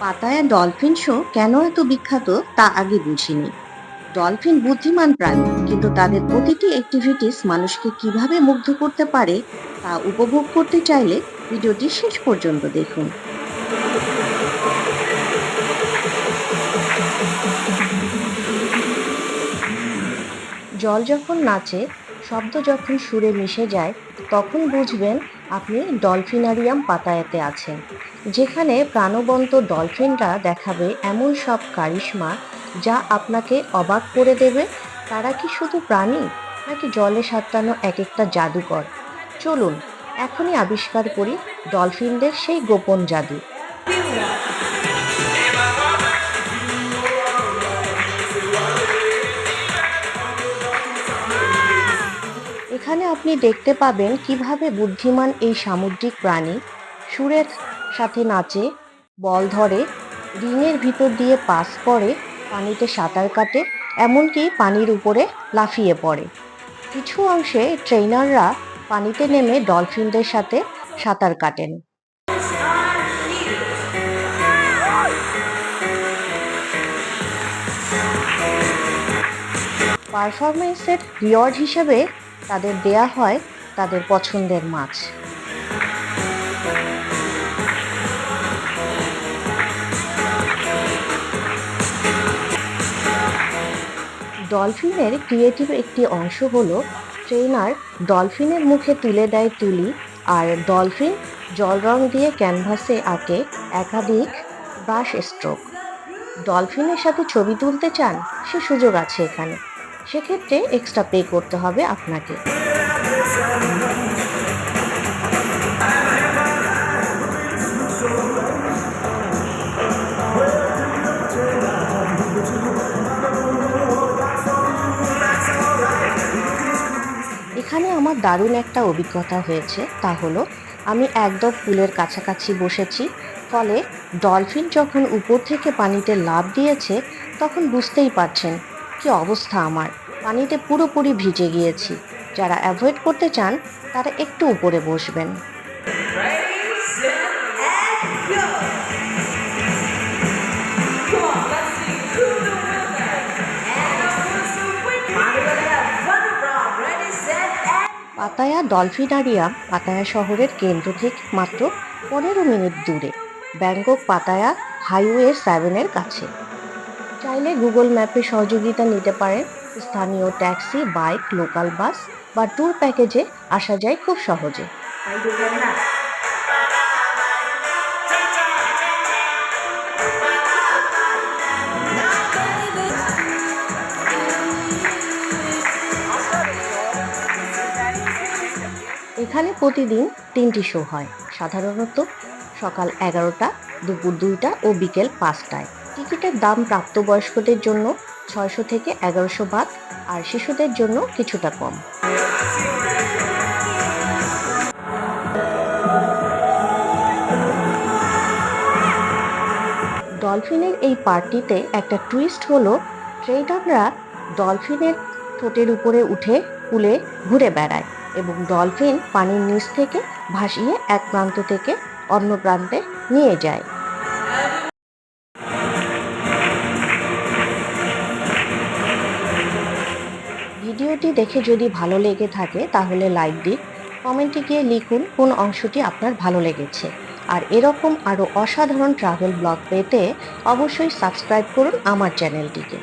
Pattaya dolphin show কেন এত বিখ্যাত তা আগে বুঝিনি। ডলফিন বুদ্ধিমান প্রাণী, কিন্তু তাদের প্রতিটি অ্যাক্টিভিটিস মানুষকে কিভাবে মুগ্ধ করতে পারে তা উপভোগ করতে চাইলে ভিডিওটি শেষ পর্যন্ত দেখুন। জল যখন নাচে, শব্দ যখন সুরে মিশে যায়, তখন বুঝবেন আপনি ডলফিনারিয়াম পাতায়াতে আছেন, যেখানে প্রাণবন্ত ডলফিনরা দেখাবে এমন সব কারিশমা যা আপনাকে অবাক করে দেবে। তারা কি শুধু প্রাণী, নাকি জলে সাঁতরানো এক একটা জাদুকর? চলুন এখনই আবিষ্কার করি ডলফিনদের সেই গোপন জাদু। এখানে আপনি দেখতে পাবেন কিভাবে বুদ্ধিমান এই সামুদ্রিক প্রাণী সুরের সাথে নাচে, বল ধরে, রিংয়ের ভিতর দিয়ে পাস করে, পানিতে সাঁতার কাটে, এমনকি পানির উপরে লাফিয়ে পড়ে। কিছু অংশে ট্রেইনাররা পানিতে নেমে ডলফিনদের সাথে সাঁতার কাটেন। পারফরমেন্সের রিওয়ার্ড হিসেবে তাদের দেয়া হয় তাদের পছন্দের মাছ। ডলফিনের ক্রিয়েটিভ একটি অংশ হলো ট্রেনার ডলফিনের মুখে তুলে দেয় তুলি, আর ডলফিন জল রং দিয়ে ক্যানভাসে আঁকে একাধিক ব্রাশ স্ট্রোক। ডলফিনের সাথে ছবি তুলতে চান, সে সুযোগ আছে এখানে। সেক্ষেত্রে এক্সট্রা পে করতে হবে আপনাকে। এখানে আমার দারুণ একটা অভিজ্ঞতা হয়েছে, তা হলো আমি একদম পুলের কাছাকাছি বসেছি, ফলে ডলফিন যখন উপর থেকে পানিতে লাফ দিয়েছে তখন বুঝতেই পারছেন কি অবস্থা আমার। পানিতে পুরোপুরি ভিজে গিয়েছি। যারা অ্যাভয়েড করতে চান তারা একটু উপরে বসবেন। পাতায়া ডলফিনারিয়াম পাতায়া শহরের কেন্দ্র থেকে মাত্র 15 মিনিট দূরে, ব্যাংকক পাতায়া হাইওয়ে 7-এর কাছে। চাইলে গুগল ম্যাপে সহযোগিতা নিতে পারেন। স্থানীয় ট্যাক্সি, বাইক, লোকাল বাস বা ট্যুর প্যাকেজে আসা যায় খুব সহজে। এখানে প্রতিদিন 3টি শো হয়, সাধারণত সকাল 11টা, দুপুর 2টা ও বিকেল 5টায়। টিকিটের দাম প্রাপ্তবয়স্কদের জন্য 600 থেকে 1100 বাত, আর শিশুদের জন্য কিছুটা কম। ডলফিনের এই পার্টিতে একটা টুইস্ট হলো ট্রেইনাররা ডলফিনের ঠোঁটের উপরে উঠে পুলে ঘুরে বেড়ায় এবং ডলফিন পানির নিচ থেকে ভাসিয়ে এক প্রান্ত থেকে অন্য প্রান্তে নিয়ে যায়। ভিডিওটি দেখে যদি ভালো লেগে থাকে তাহলে লাইক দিন, কমেন্টে গিয়ে লিখুন কোন অংশটি আপনার ভালো লেগেছে। আর এরকম আরও অসাধারণ ট্রাভেল ব্লগ পেতে অবশ্যই সাবস্ক্রাইব করুন আমার চ্যানেলটিকে।